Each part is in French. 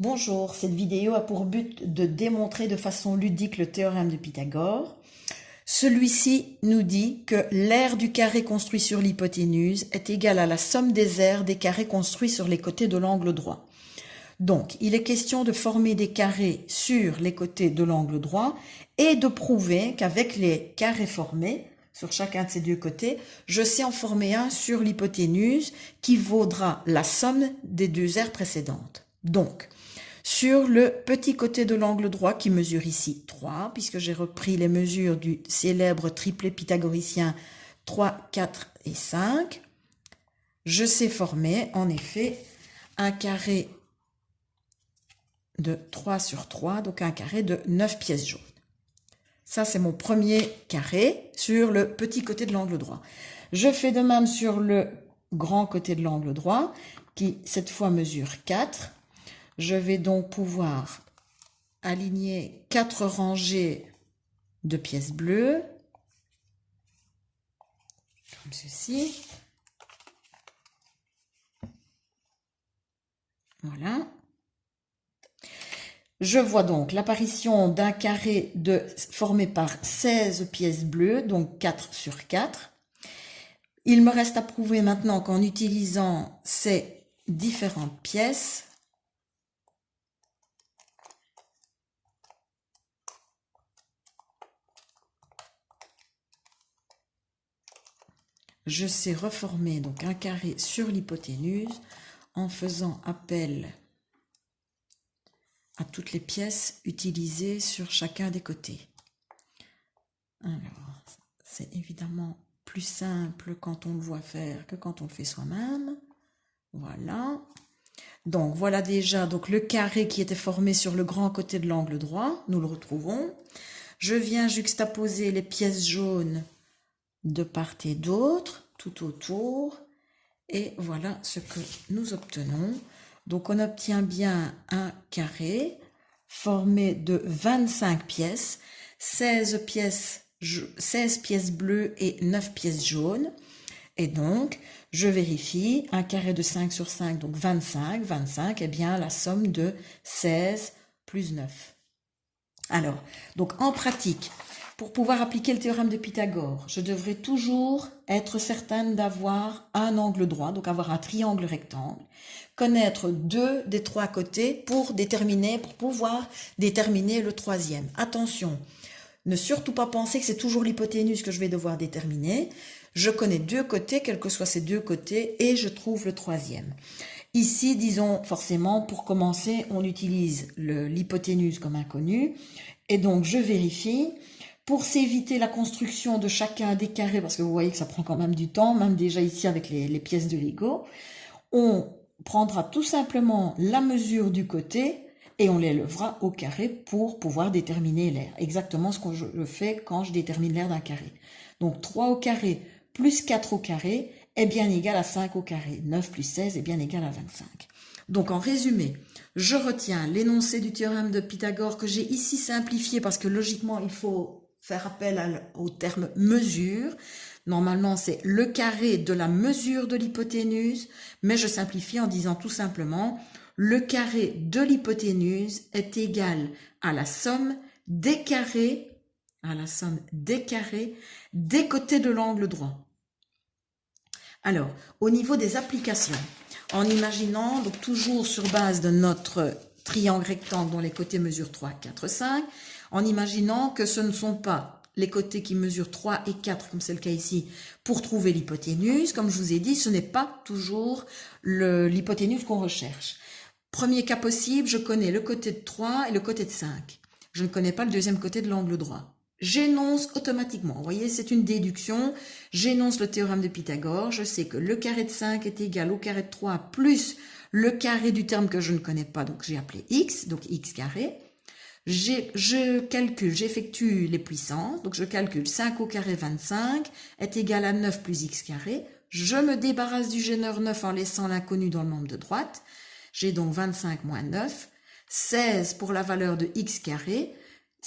Bonjour, cette vidéo a pour but de démontrer de façon ludique le théorème de Pythagore. Celui-ci nous dit que l'aire du carré construit sur l'hypoténuse est égale à la somme des aires des carrés construits sur les côtés de l'angle droit. Donc, il est question de former des carrés sur les côtés de l'angle droit et de prouver qu'avec les carrés formés sur chacun de ces deux côtés, je sais en former un sur l'hypoténuse qui vaudra la somme des deux aires précédentes. Donc, sur le petit côté de l'angle droit qui mesure ici 3, puisque j'ai repris les mesures du célèbre triplet pythagoricien 3, 4 et 5, je sais former en effet un carré de 3 sur 3, donc un carré de 9 pièces jaunes. Ça, c'est mon premier carré sur le petit côté de l'angle droit. Je fais de même sur le grand côté de l'angle droit, qui cette fois mesure 4. Je vais donc pouvoir aligner 4 rangées de pièces bleues, comme ceci. Voilà. Je vois donc l'apparition d'un carré formé par 16 pièces bleues, donc 4 sur 4. Il me reste à prouver maintenant qu'en utilisant ces différentes pièces, je sais reformer donc un carré sur l'hypoténuse en faisant appel à toutes les pièces utilisées sur chacun des côtés. Alors, c'est évidemment plus simple quand on le voit faire que quand on le fait soi-même. Voilà. Donc, voilà déjà donc, le carré qui était formé sur le grand côté de l'angle droit. Nous le retrouvons. Je viens juxtaposer les pièces jaunes de part et d'autre, tout autour. Et voilà ce que nous obtenons. Donc, on obtient bien un carré formé de 25 pièces, 16 pièces bleues et 9 pièces jaunes. Et donc, je vérifie, un carré de 5 sur 5, donc 25. 25 est bien la somme de 16 plus 9. Alors, donc en pratique, pour pouvoir appliquer le théorème de Pythagore, je devrais toujours être certaine d'avoir un angle droit, donc avoir un triangle rectangle, connaître 2 des 3 côtés pour pouvoir déterminer le troisième. Attention, ne surtout pas penser que c'est toujours l'hypoténuse que je vais devoir déterminer. Je connais 2 côtés, quels que soient ces 2 côtés, et je trouve le troisième. Ici, disons, forcément, pour commencer, on utilise l'hypoténuse comme inconnu. Et donc, je vérifie. Pour s'éviter la construction de chacun des carrés, parce que vous voyez que ça prend quand même du temps, même déjà ici avec les pièces de Lego, on prendra tout simplement la mesure du côté et on l'élèvera au carré pour pouvoir déterminer l'aire. Exactement ce que je fais quand je détermine l'aire d'un carré. Donc 3 au carré plus 4 au carré est bien égal à 5 au carré. 9 plus 16 est bien égal à 25. Donc en résumé, je retiens l'énoncé du théorème de Pythagore que j'ai ici simplifié parce que logiquement il faut faire appel au terme mesure. Normalement, c'est le carré de la mesure de l'hypoténuse, mais je simplifie en disant tout simplement le carré de l'hypoténuse est égal à la somme des carrés, des côtés de l'angle droit. Alors, au niveau des applications, en imaginant, donc toujours sur base de notre triangle rectangle dont les côtés mesurent 3, 4, 5, en imaginant que ce ne sont pas les côtés qui mesurent 3 et 4, comme c'est le cas ici, pour trouver l'hypoténuse. Comme je vous ai dit, ce n'est pas toujours l'hypoténuse qu'on recherche. Premier cas possible, je connais le côté de 3 et le côté de 5. Je ne connais pas le deuxième côté de l'angle droit. J'énonce automatiquement, vous voyez, c'est une déduction, j'énonce le théorème de Pythagore, je sais que le carré de 5 est égal au carré de 3 plus le carré du terme que je ne connais pas, donc j'ai appelé x, donc x carré. J'effectue les puissances, donc je calcule 5 au carré 25 est égal à 9 plus x carré. Je me débarrasse du gêneur 9 en laissant l'inconnu dans le membre de droite. J'ai donc 25 moins 9, 16 pour la valeur de x carré.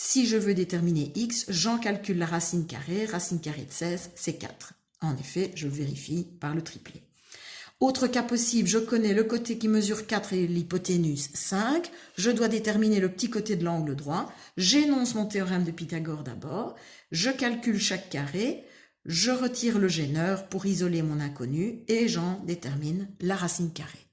Si je veux déterminer x, j'en calcule la racine carrée de 16, c'est 4. En effet, je vérifie par le triplet. Autre cas possible, je connais le côté qui mesure 4 et l'hypoténuse 5. Je dois déterminer le petit côté de l'angle droit. J'énonce mon théorème de Pythagore d'abord. Je calcule chaque carré. Je retire le gêneur pour isoler mon inconnu et j'en détermine la racine carrée.